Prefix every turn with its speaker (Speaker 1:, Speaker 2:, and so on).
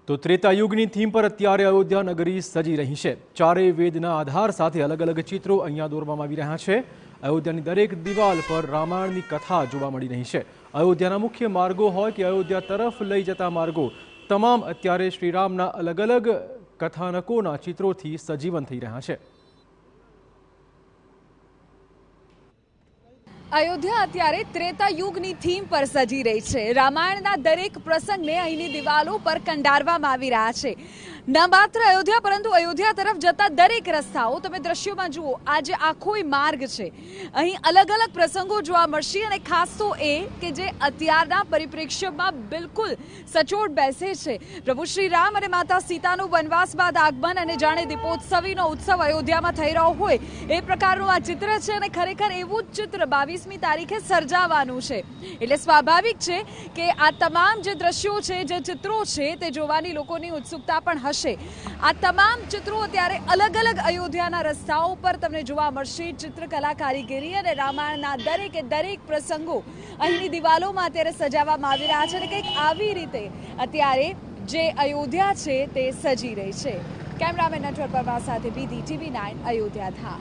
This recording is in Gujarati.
Speaker 1: તો ત્રેતાયુગની થીમ પર અત્યારે અયોધ્યા નગરી સજી રહી છે। ચારેય વેદના આધાર સાથે અલગ અલગ ચિત્રો અહીંયા દોરવામાં આવી રહ્યા છે। અયોધ્યાની દરેક દિવાલ પર રામાયણની કથા જોવા મળી રહી છે। અયોધ્યાના મુખ્ય માર્ગો હોય કે અયોધ્યા તરફ લઈ જતા માર્ગો તમામ અત્યારે શ્રીરામના અલગ અલગ કથાનકોના ચિત્રોથી સજીવન થઈ રહ્યા છે।
Speaker 2: અયોધ્યા અત્યારે ત્રેતા યુગની થીમ પર સજી રહી છે। રામાયણના દરેક પ્રસંગને અહીંની દિવાલો પર કંડારવામાં આવી રહ્યા છે। ન માત્ર અયોધ્યા પરંતુ અયોધ્યા તરફ જતા દરેક રસ્તાઓ તમે દ્રશ્યોમાં જુઓ, આ જે આખો માર્ગ છે અહીં અલગ અલગ પ્રસંગો જોવા મળશે અને ખાસ તો એ કે જે અત્યારના પરિપ્રેક્ષ્યમાં બિલકુલ સચોટ બેસે છે। પ્રભુ શ્રી રામ અને માતા સીતાનું વનવાસ બાદ આગમન અને જાણે દીપોત્સવીનો ઉત્સવ અયોધ્યામાં થઈ રહ્યો હોય એ પ્રકારનું આ ચિત્ર છે અને ખરેખર એવું જ ચિત્ર 22મી તારીખે સર્જાવાનું છે। એટલે સ્વાભાવિક છે કે આ તમામ જે દ્રશ્યો છે, જે ચિત્રો છે તે જોવાની લોકોની ઉત્સુકતા પણ હશે। આ તમામ ચિત્રો અત્યારે અલગ અલગ અયોધ્યાના રસ્તાઓ પર તમને જોવા મળશે। ચિત્રકલા કારીગરી અને રામાયણના દરેકે દરેક પ્રસંગો અહીંની દિવાલોમાં અત્યારે સજાવવામાં આવી રહ્યા છે અને કંઈક આવી રીતે અત્યારે જે અયોધ્યા છે તે સજી રહી છે। કેમેરામેન નટવર પરમાર સાથે બીદી TV9 અયોધ્યા था।